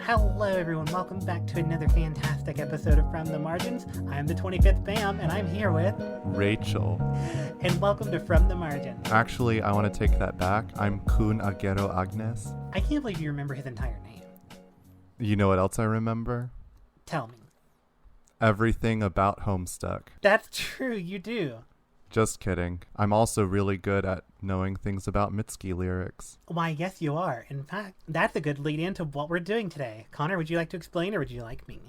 Hello everyone, welcome back to another fantastic episode of From the Margins. I'm the 25th Bam, and I'm here with... Rachel. And welcome to From the Margins. Actually, I want to take that back. I'm Kun Aguero Agnes. I can't believe you remember his entire name. You know what else I remember? Tell me. Everything about Homestuck. That's true, you do. Just kidding. I'm also really good at knowing things about Mitski lyrics. Why, yes you are. In fact, that's a good lead into what we're doing today. Connor, would you like to explain or would you like me?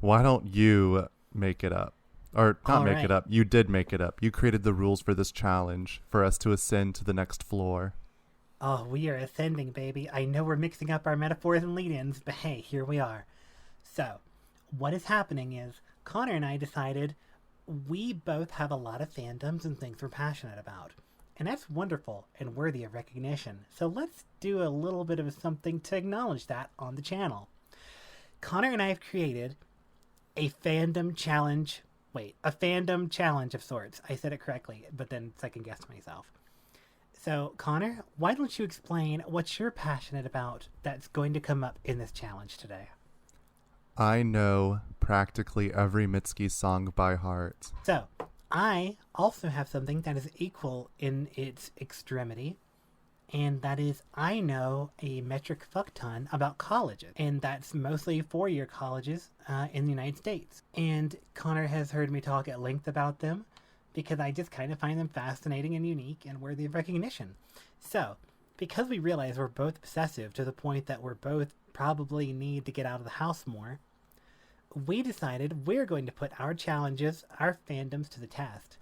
Why don't you make it up? Or not make it up. You did make it up. You created the rules for this challenge for us to ascend to the next floor. Oh, we are ascending, baby. I know we're mixing up our metaphors and lead-ins, but hey, here we are. So, what is happening is Connor and I decided we both have a lot of fandoms and things we're passionate about. And that's wonderful and worthy of recognition. So let's do a little bit of something to acknowledge that on the channel. Connor and I have created a fandom challenge. A fandom challenge of sorts. I said it correctly, but then second-guessed myself. So, Connor, why don't you explain what you're passionate about that's going to come up in this challenge today? I know practically every Mitski song by heart. So, I also have something that is equal in its extremity, and that is I know a metric fuck ton about colleges, and that's mostly four-year colleges in the United States. And Connor has heard me talk at length about them because I just kind of find them fascinating and unique and worthy of recognition. So, because we realize we're both obsessive to the point that we're both probably need to get out of the house more, we decided we're going to put our challenges, our fandoms to the test.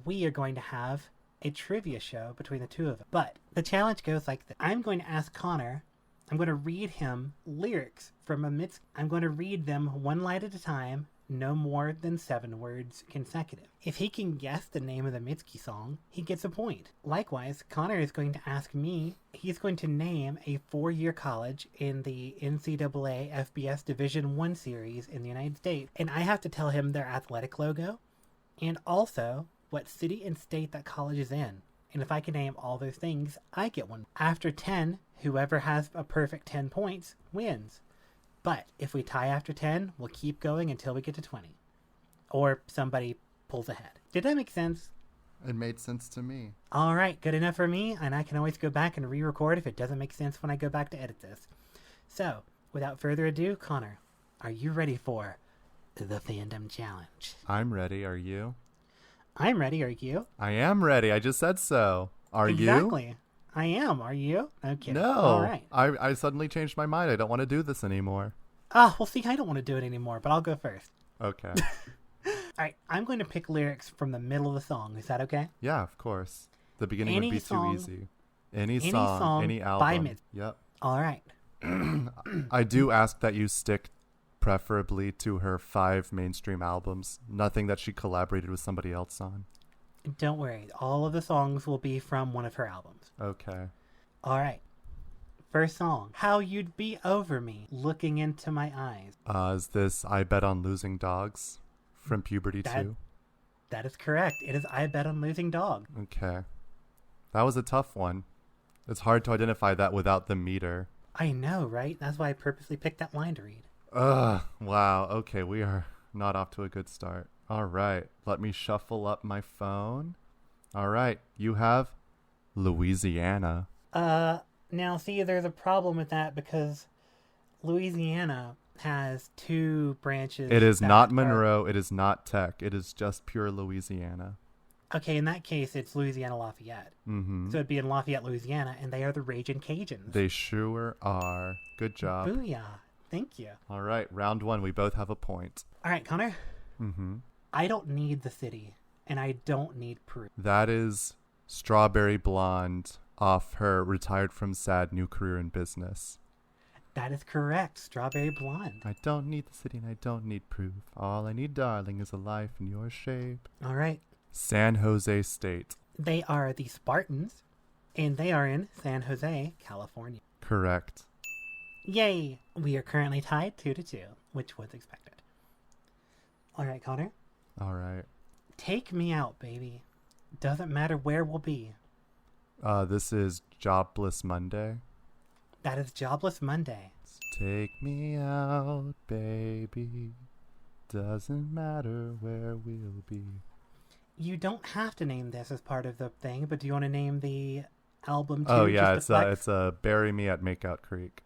We are going to have a trivia show between the two of us. But the challenge goes like this. I'm going to ask Connor, I'm going to read him lyrics from a Mitski. I'm going to read them one line at a time, no more than 7 words consecutive. If he can guess the name of the Mitski song, he gets a point. Likewise, Connor is going to ask me, he's going to name a 4-year college in the NCAA FBS Division I series in the United States, and I have to tell him their athletic logo, and also what city and state that college is in. And if I can name all those things, I get one. After 10, whoever has a perfect 10 points wins. But if we tie after 10, we'll keep going until we get to 20. Or somebody pulls ahead. Did that make sense? It made sense to me. All right, good enough for me, and I can always go back and re-record if it doesn't make sense when I go back to edit this. So, without further ado, Connor, are you ready for the Fandom Challenge? I'm ready. Are you? I'm ready. Are you? I am ready. I just said so. Are you? Exactly. I am. Are you? Okay. No. All right. I suddenly changed my mind. I don't want to do this anymore. Well, see, I don't want to do it anymore, but I'll go first. Okay. All right, I'm going to pick lyrics from the middle of the song. Is that okay? Yeah, of course. The beginning Any would be song, too easy. Any song, any album. by Mitski. Yep. All right. I do ask that you stick preferably to her 5 mainstream albums. Nothing that she collaborated with somebody else on. Don't worry. All of the songs will be from one of her albums. Okay. All right. First song. How You'd Be Over Me, Looking Into My Eyes. Is this I Bet on Losing Dogs from Puberty 2? That is correct. It is I Bet on Losing Dog. Okay. That was a tough one. It's hard to identify that without the meter. I know, right? That's why I purposely picked that line to read. Ugh. Wow. Okay, we are not off to a good start. All right. Let me shuffle up my phone. All right. You have Louisiana. Now, see, there's a problem with that because Louisiana has 2 branches. It is not Monroe. It is not Tech. It is just pure Louisiana. Okay, in that case, it's Louisiana Lafayette. Mm-hmm. So it'd be in Lafayette, Louisiana, and they are the Ragin' Cajuns. They sure are. Good job. Booyah. Thank you. All right, round 1. We both have a point. All right, Connor. Mm-hmm. I don't need the city, and I don't need proof. That is Strawberry Blonde off her Retired from Sad New Career in Business. That is correct. Strawberry Blonde. I don't need the city and I don't need proof. All I need, darling, is a life in your shape. All right. San Jose State. They are the Spartans, and they are in San Jose, California. Correct. Yay! We are currently tied 2-2, which was expected. All right, Connor. All right. Take me out, baby. Doesn't matter where we'll be. This is Jobless Monday. That is Jobless Monday. Take me out, baby. Doesn't matter where we'll be. You don't have to name this as part of the thing, but do you want to name the album too? Oh yeah, just to flex? it's Bury Me at Makeout Creek.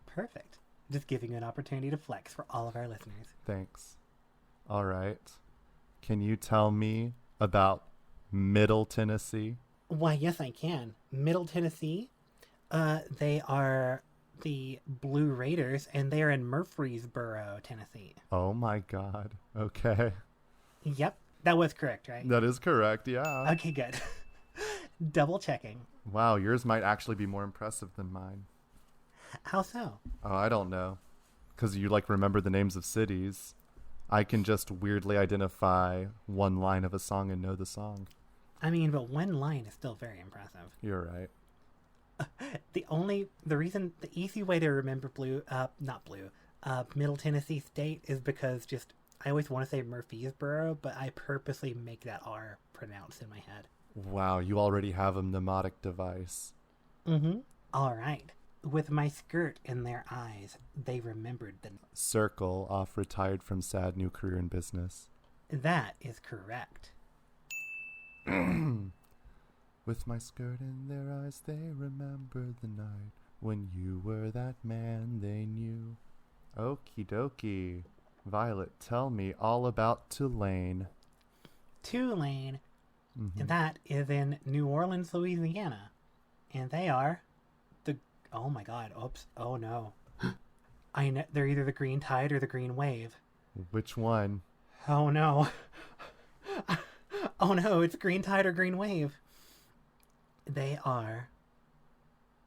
Perfect. Just giving you an opportunity to flex for all of our listeners. Thanks. All right. Can you tell me about Middle Tennessee? Why, yes, I can. Middle Tennessee. They are the Blue Raiders, and they are in Murfreesboro, Tennessee. Oh my God. Okay. Yep, that was correct, right? That is correct, yeah. Okay, good. Double checking. Wow, yours might actually be more impressive than mine. How so? Oh, I don't know. Because you remember the names of cities. I can just weirdly identify one line of a song and know the song. I mean, but one line is still very impressive. You're right. The easy way to remember Middle Tennessee State is because I always want to say Murfreesboro, but I purposely make that R pronounced in my head. Wow, you already have a mnemonic device. Mm-hmm. All right. With my skirt in their eyes, they remembered the... Circle off retired from sad new career in business. That is correct. With my skirt in their eyes, they remembered the night when you were that man they knew. Okie dokie. Violet, tell me all about Tulane. Tulane. Mm-hmm. And that is in New Orleans, Louisiana. And they are the... Oh my god. Oops. Oh no. I know they're either the Green Tide or the Green Wave. Which one? Oh no. Oh no, it's Green Tide or Green Wave. They are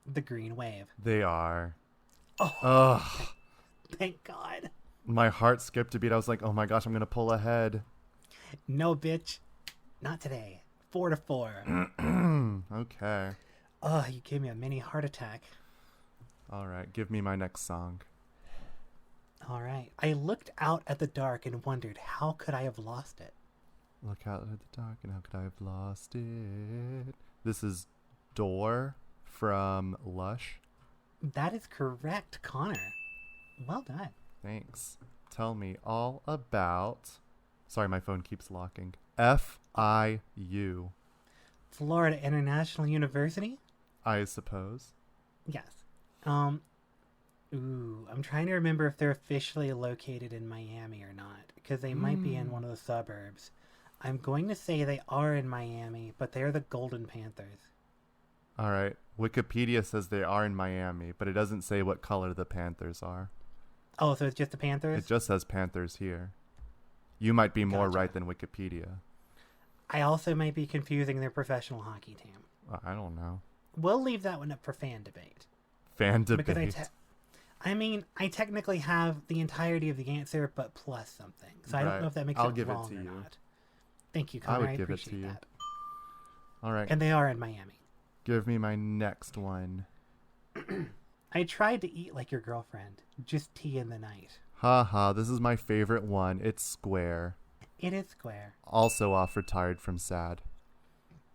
the Green Wave. They are. Oh, Ugh. thank God. My heart skipped a beat. I was like, oh my gosh, I'm going to pull ahead. No, bitch. Not today. 4-4. Okay. Oh, you gave me a mini heart attack. All right, give me my next song. All right. I looked out at the dark and wondered, how could I have lost it? Look out at the dark and how could I have lost it? This is Door from Lush. That is correct, Connor. Well done. Thanks. Tell me all about... Sorry, my phone keeps locking. FIU. Florida International University? I suppose. Yes. I'm trying to remember if they're officially located in Miami or not, because they might be in one of the suburbs. I'm going to say they are in Miami, but they're the Golden Panthers. All right. Wikipedia says they are in Miami, but it doesn't say what color the Panthers are. Oh, so it's just the Panthers? It just says Panthers here. You might be more Gotcha. right than Wikipedia. I also might be confusing their professional hockey team. I don't know. We'll leave that one up for fan debate. Fan debate. Because I technically have the entirety of the answer, but plus something. So I don't know if that makes I'll it give wrong it to or you. not. Thank you, Connor. I would I give it appreciate to you. that. All right. And they are in Miami. Give me my next one. I tried to eat like your girlfriend. Just tea in the night. Haha, this is my favorite one. It's Square. It is Square. Also off retired from Sad.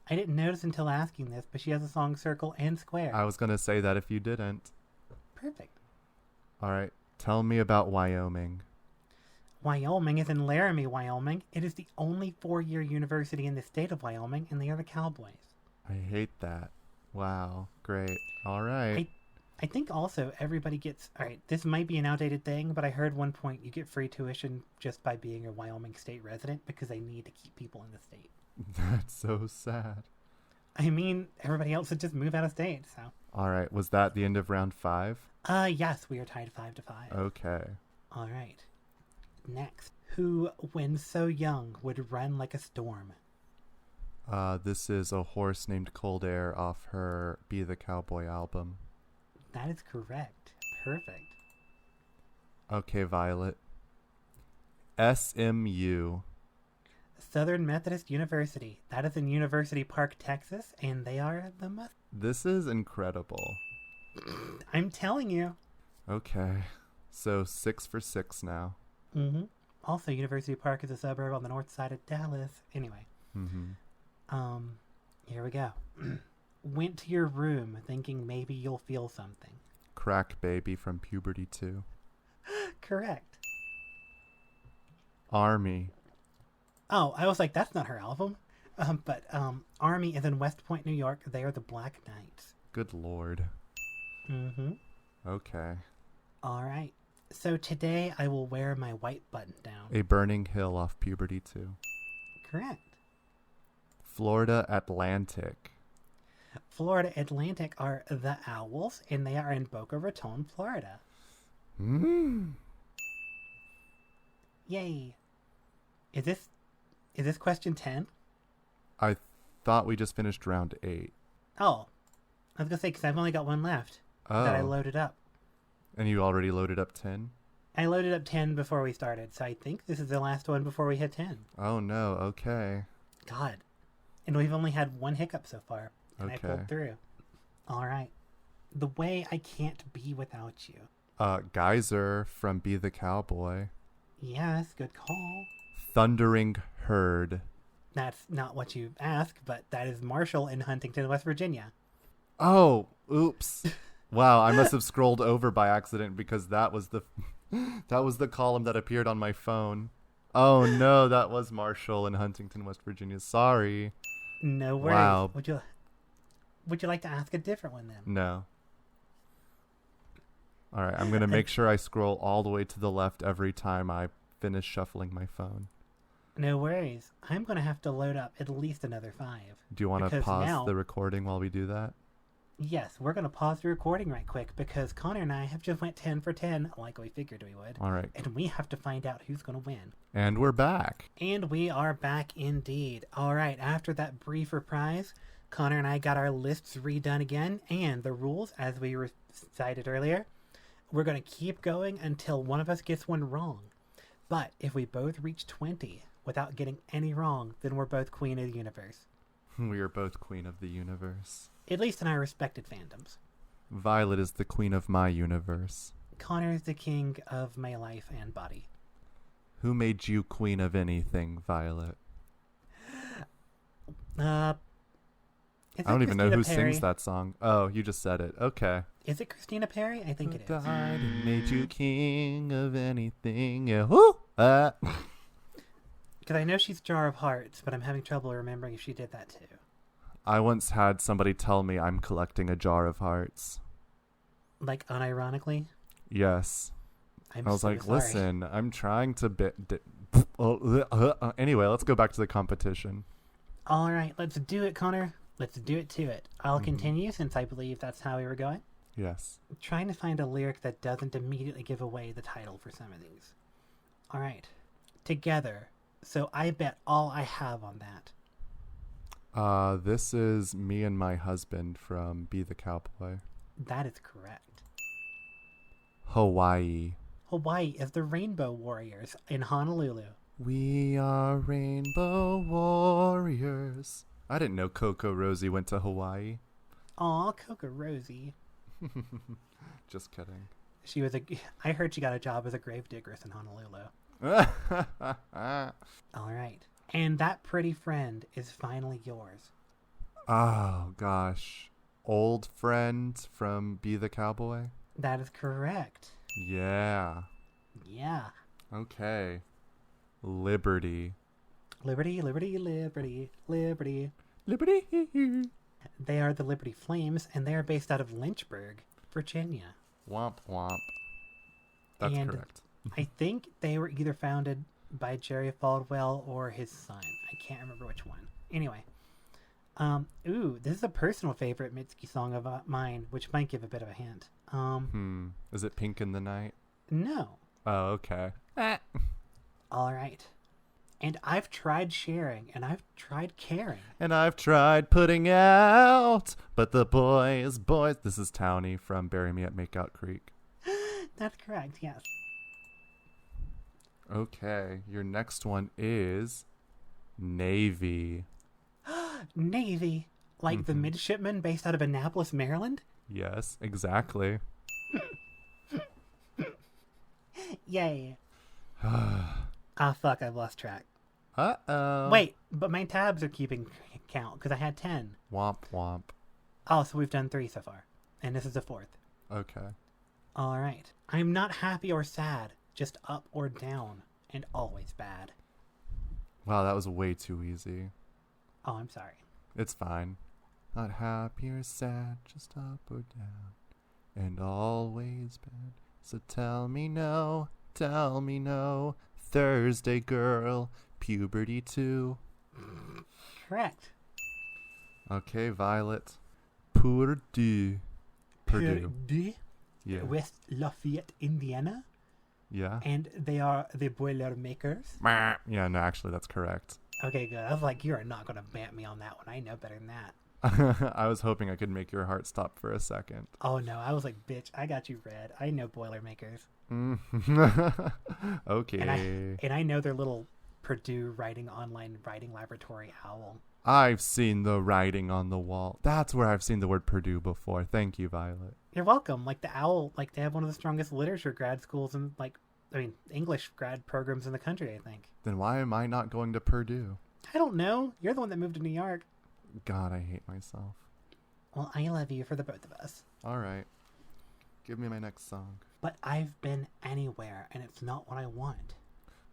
I didn't notice until asking this, but she has a song Circle and Square. I was going to say that if you didn't. Perfect. All right. Tell me about Wyoming. Wyoming is in Laramie, Wyoming. It is the only 4-year university in the state of Wyoming, and they are the Cowboys. I hate that. Wow. Great. All right. I think also everybody gets... Alright, this might be an outdated thing, but I heard one point you get free tuition just by being a Wyoming state resident because they need to keep people in the state. That's so sad. I mean, everybody else would just move out of state, so... All right. Was that the end of round 5? Yes, we are tied 5-5. Okay. Alright. Next. Who, when so young, would run like a storm? This is a horse named Cold Air off her Be the Cowboy album. That is correct. Perfect. Okay, Violet. SMU. Southern Methodist University. That is in University Park, Texas, and they are the This is incredible. I'm telling you. Okay. So 6 for 6 now. Mm-hmm. Also, University Park is a suburb on the north side of Dallas. Anyway. Mm-hmm. Here we go. Went to your room thinking maybe you'll feel something. Crack Baby from Puberty 2. Correct. Army. Oh, I was like, that's not her album. But Army is in West Point, New York. They are the Black Knights. Good lord. Mm-hmm. Okay. All right. So today I will wear my white button down. A Burning Hill off Puberty 2. Correct. Florida Atlantic. Florida Atlantic are the Owls, and they are in Boca Raton, Florida. Yay. Is this question 10? I thought we just finished round 8. Oh. I was going to say, because I've only got one left that I loaded up. And you already loaded up 10? I loaded up 10 before we started, so I think this is the last one before we hit 10. Oh no, okay. God. And we've only had one hiccup so far. And I Okay. pulled through. All right. The Way I Can't Be Without You. Geyser from Be the Cowboy. Yes, good call. Thundering Herd. That's not what you asked, but that is Marshall in Huntington, West Virginia. Oh, oops. Wow, I must have scrolled over by accident because that was the column that appeared on my phone. Oh no, that was Marshall in Huntington, West Virginia. Sorry. No worries. Wow. Would you like to ask a different one then? No. All right, I'm going to make sure I scroll all the way to the left every time I finish shuffling my phone. No worries. I'm going to have to load up at least another 5. Do you want to Because pause now- the recording while we do that? Yes, we're going to pause the recording right quick because Connor and I have just went 10 for 10 like we figured we would. All right. And we have to find out who's going to win. And we're back. And we are back indeed. All right, after that brief reprise, Connor and I got our lists redone again, and the rules, as we recited earlier, we're going to keep going until one of us gets one wrong. But if we both reach 20 without getting any wrong, then we're both Queen of the Universe. We are both Queen of the Universe. At least in our respected fandoms. Violet is the queen of my universe. Connor is the king of my life and body. Who made you queen of anything, Violet? I I don't even know who sings that song. Oh, you just said it. Okay. Is it Christina Perry? I think it Who is. died and made you king of anything? Yeah. Woo! Because I know she's Jar of Hearts, but I'm having trouble remembering if she did that too. I once had somebody tell me I'm collecting a jar of hearts. Like, unironically? Yes. I I was so like, sorry. listen, I'm trying to anyway, let's go back to the competition. All right, let's do it, Connor. Let's do it to it. I'll continue since I believe that's how we were going. Yes. I'm trying to find a lyric that doesn't immediately give away the title for some of these. All right. Together. So I bet all I have on that. This is Me and My Husband from Be the Cowboy. That is correct. Hawaii. Hawaii is the Rainbow Warriors in Honolulu. We are Rainbow Warriors. I didn't know Coco Rosie went to Hawaii. Aw, Coco Rosie. Just kidding. I heard she got a job as a gravediggers in Honolulu. All right. And That Pretty Friend is finally yours. Oh, gosh. Old Friend from Be the Cowboy? That is correct. Yeah. Yeah. Okay. Liberty. Liberty, liberty, liberty, liberty. Liberty. They are the Liberty Flames, and they are based out of Lynchburg, Virginia. Womp womp. That's And correct. I think they were either founded by Jerry Falwell or his son. I can't remember which one. Anyway. This is a personal favorite Mitski song of mine, which might give a bit of a hint. Is it Pink in the Night? No. Oh, okay. All right. And I've tried sharing, and I've tried caring. And I've tried putting out, but the boys. This is Townie from Bury Me at Makeout Creek. That's correct, yes. Okay, your next one is Navy. Navy. Like the midshipman based out of Annapolis, Maryland? Yes, exactly. Yay. Ah, fuck, I've lost track. Uh-oh. Wait, but my tabs are keeping count, because I had 10. Womp womp. Oh, so we've done 3 so far. And this is the 4th. Okay. All right. I'm not happy or sad, just up or down, and always bad. Wow, that was way too easy. Oh, I'm sorry. It's fine. Not happy or sad, just up or down, and always bad. So tell me no, Thursday girl, puberty too. Correct. Okay, Violet. Purdue. Purdue, Yeah. West Lafayette, Indiana, Yeah. and they are the Boilermakers. Yeah, no, actually, that's correct. Okay, good. I was like, you are not going to bant me on that one. I know better than that. I was hoping I could make your heart stop for a second. Oh, no. I was like, bitch, I got you red. I know Boilermakers. Okay. And I know their little Purdue online writing laboratory owl. I've seen the writing on the wall. That's where I've seen the word Purdue before. Thank you, Violet. You're welcome. Like the owl, like they have one of the strongest literature grad schools and English grad programs in the country, I think. Then why am I not going to Purdue? I don't know. You're the one that moved to New York. God, I hate myself. Well, I love you for the both of us. All right. Give me my next song. But I've been anywhere, and it's not what I want.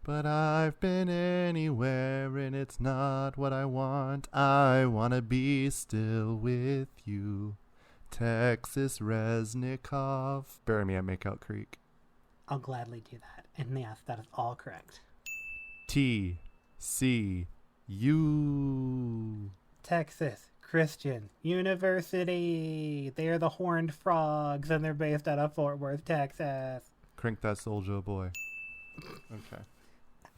But I've been anywhere and it's not what I want. I want to be still with you. Texas Reznikov. Bury me at Makeout Creek. I'll gladly do that. And yes, that is all correct. TCU. Texas Christian University. They're the Horned Frogs, and they're based out of Fort Worth, Texas. Crank that soldier boy. Okay.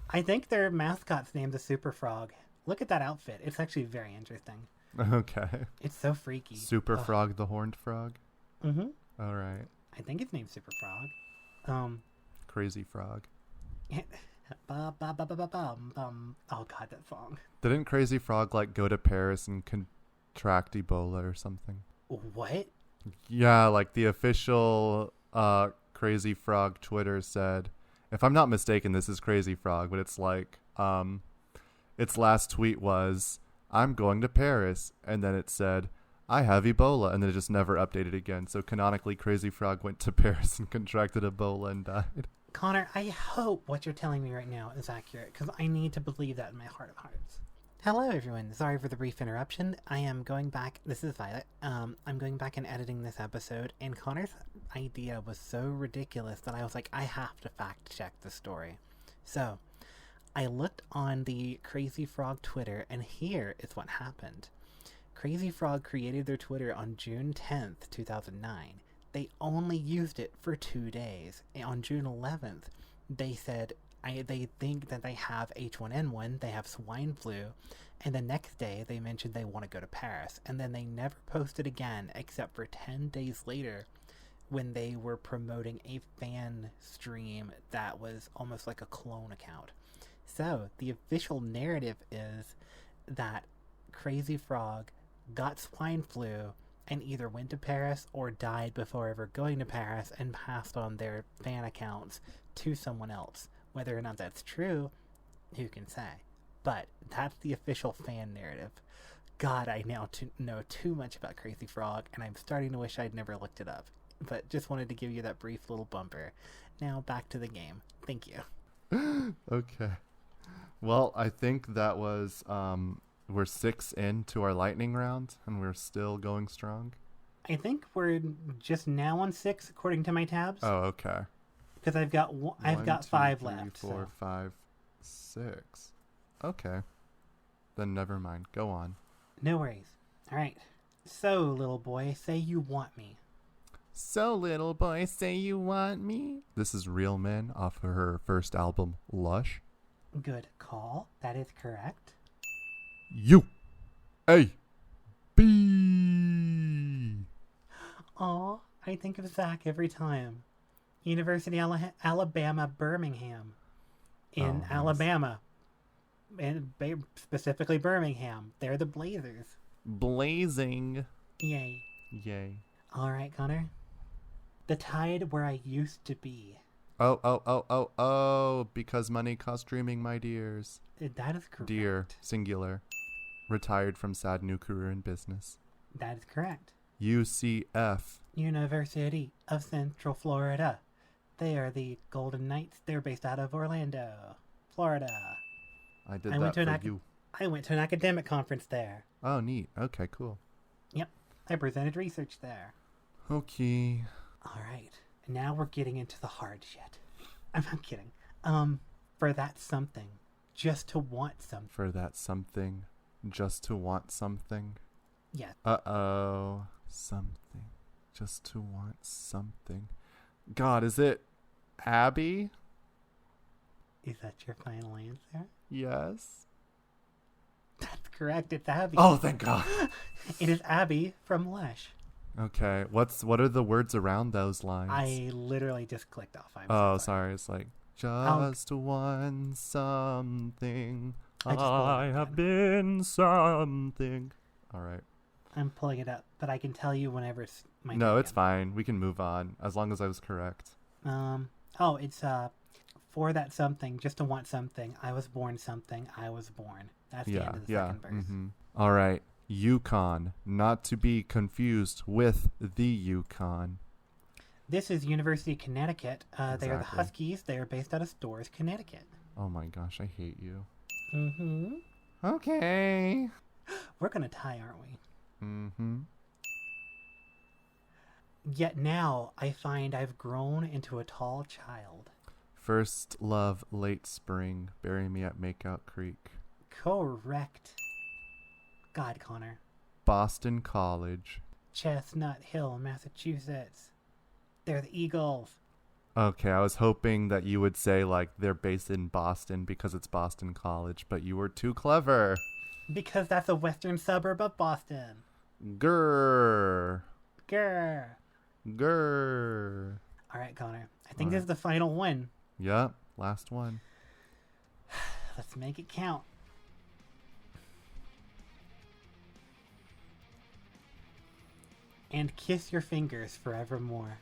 I think their mascot's named the Super Frog. Look at that outfit. It's actually very interesting. Okay. It's so freaky. Super Frog the Horned Frog. Mm-hmm. All right. I think it's named Super Frog. Crazy Frog. Oh god, that song. Didn't Crazy Frog like go to Paris and contract Ebola or something? What? Yeah, like the official Crazy Frog Twitter said, if I'm not mistaken, this is Crazy Frog, but it's like its last tweet was, I'm going to Paris, and then it said, I have Ebola, and then it just never updated again. So canonically, Crazy Frog went to Paris and contracted Ebola and died. Connor, I hope what you're telling me right now is accurate, because I need to believe that in my heart of hearts. Hello, everyone. Sorry for the brief interruption. I am going back. This is Violet. I'm going back and editing this episode, and Connor's idea was so ridiculous that I was like, I have to fact check the story. So, I looked on the Crazy Frog Twitter, and here is what happened. Crazy Frog created their Twitter on June 10th, 2009. They only used it for 2 days. And on June 11th, they said they think that they have H1N1, they have swine flu, and the next day they mentioned they want to go to Paris. And then they never posted again except for 10 days later when they were promoting a fan stream that was almost like a clone account. So the official narrative is that Crazy Frog got swine flu and either went to Paris or died before ever going to Paris and passed on their fan accounts to someone else. Whether or not that's true, who can say? But that's the official fan narrative. God, I now know too much about Crazy Frog, and I'm starting to wish I'd never looked it up. But just wanted to give you that brief little bumper. Now back to the game. Thank you. Okay. Well, I think that was... we're 6 into our lightning round, and we're still going strong. I think we're just now on 6, according to my tabs. Oh, okay. Because I've got 5 2, 3, left. 4, 5, 6. Okay. Then never mind. Go on. No worries. All right. So, little boy, say you want me. So, little boy, say you want me. This is Real Men off of her first album, Lush. Good call. That is correct. U-A-B. Aw, I think of Zach every time. University Alabama, Birmingham. In nice. Alabama. And specifically Birmingham. They're the Blazers. Blazing. Yay. Yay. All right, Connor. The tide where I used to be. Oh, because money costs dreaming, my dears. That is correct. Dear, singular. Retired from sad new career in business. That is correct. UCF, University of Central Florida. They are the Golden Knights. They're based out of Orlando, Florida. I did I went that to for you. I went to an academic conference there. Oh, neat. Okay, cool. Yep, I presented research there. Okay. All right, now we're getting into the hard shit. I'm not kidding. For that something, just to want something. For that something, just to want something. Yeah. Uh-oh. Something. Just to want something. God, is it Abby? Is that your final answer? Yes. That's correct. It's Abby. Oh, thank God. It is Abby from Lush. Okay. What are the words around those lines? I literally just clicked off. I'm Oh, so sorry. sorry. It's like, just one something. I have been something. All right. I'm pulling it up, but I can tell you whenever it's my No, turn it's again. fine. We can move on as long as I was correct. Oh, it's for that something, just to want something. I was born something. I was born. That's the end of the second verse. Mm-hmm. All right. Yukon, not to be confused with the Yukon. This is University of Connecticut. They are the Exactly. Huskies. They are based out of Storrs, Connecticut. Oh my gosh, I hate you. Mm-hmm. Okay. We're gonna tie, aren't we? Mm-hmm. Yet now I find I've grown into a tall child. First love, late spring. Bury me at Makeout Creek. Correct. God, Connor. Boston College. Chestnut Hill, Massachusetts. They're the Eagles. Okay, I was hoping that you would say, like, they're based in Boston because it's Boston College, but you were too clever. Because that's a western suburb of Boston. Grrr. Grr. Grrr. All right, Connor. I think this is the final one. Yep, last one. Let's make it count. And kiss your fingers forevermore.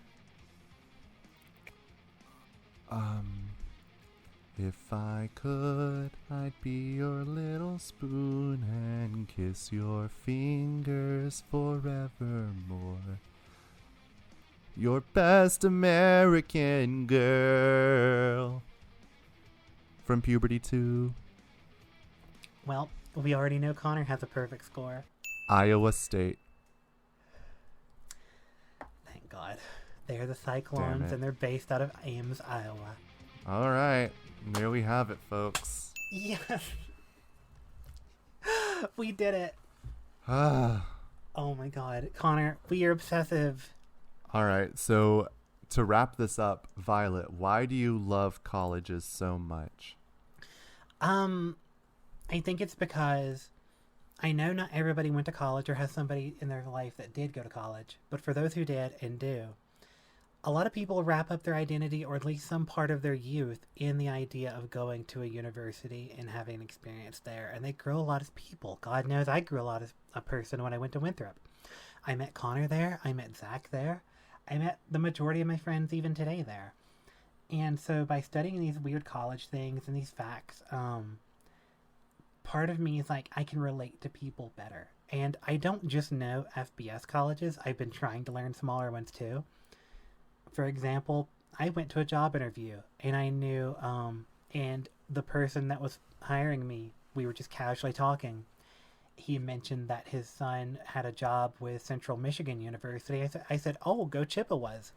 If I could, I'd be your little spoon and kiss your fingers forevermore. Your best American girl. From Puberty 2. Well, we already know Connor has a perfect score. Iowa State. Thank God. They're the Cyclones, and they're based out of Ames, Iowa. All right. There we have it, folks. Yes! We did it! Ah. Oh my God. Connor, we are obsessive. All right. So to wrap this up, Violet, why do you love colleges so much? I think it's because I know not everybody went to college or has somebody in their life that did go to college, but for those who did and do, a lot of people wrap up their identity or at least some part of their youth in the idea of going to a university and having an experience there, and they grow a lot as people. God knows I grew a lot as a person when I went to Winthrop. I met Connor there. I met Zach there. I met the majority of my friends even today there. And so by studying these weird college things and these facts, part of me is like, I can relate to people better. And I don't just know FBS colleges. I've been trying to learn smaller ones too. For example, I went to a job interview and I knew, and the person that was hiring me, we were just casually talking. He mentioned that his son had a job with Central Michigan University. I said, oh, go Chippewas.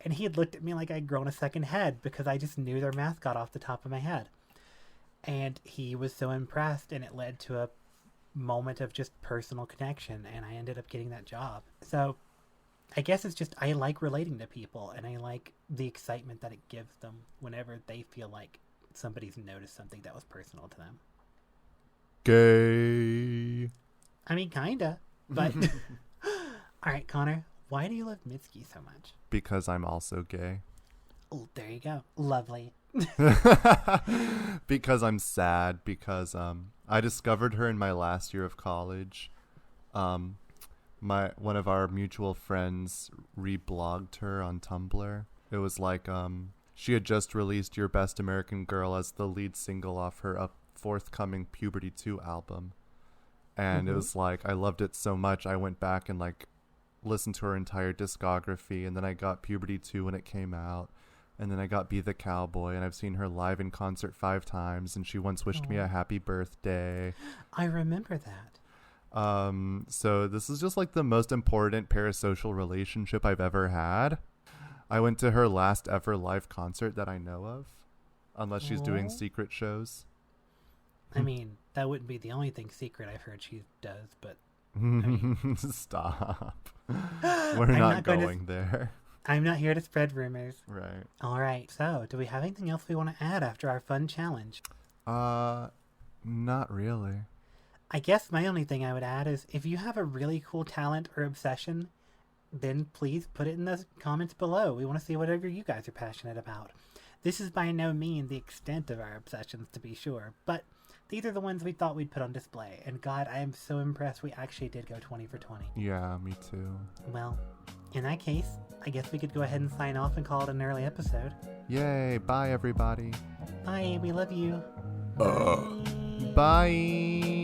And he had looked at me like I'd grown a second head because I just knew their mascot off the top of my head. And he was so impressed, and it led to a moment of just personal connection, and I ended up getting that job. So I guess it's just I like relating to people, and I like the excitement that it gives them whenever they feel like somebody's noticed something that was personal to them. Gay. I mean, kinda, but... All right, Connor, why do you love Mitski so much? Because I'm also gay. Oh, there you go. Lovely. Because I'm sad, because I discovered her in my last year of college. One of our mutual friends reblogged her on Tumblr. It was like she had just released Your Best American Girl as the lead single off her forthcoming Puberty 2 album. And it was like, I loved it so much, I went back and like listened to her entire discography, and then I got Puberty 2 when it came out, and then I got Be the Cowboy, and I've seen her live in concert 5 times, and she once wished me a happy birthday. I remember that. So this is just like the most important parasocial relationship I've ever had. I went to her last ever live concert that I know of, unless she's doing secret shows. I mean, that wouldn't be the only thing secret I've heard she does, but I mean, stop. We're not going there. I'm not here to spread rumors. Right. All right. So, do we have anything else we want to add after our fun challenge? Not really. I guess my only thing I would add is if you have a really cool talent or obsession, then please put it in the comments below. We want to see whatever you guys are passionate about. This is by no means the extent of our obsessions, to be sure, but these are the ones we thought we'd put on display. And God, I am so impressed we actually did go 20 for 20. Yeah, me too. Well, in that case, I guess we could go ahead and sign off and call it an early episode. Yay, bye everybody. Bye, we love you. Bye.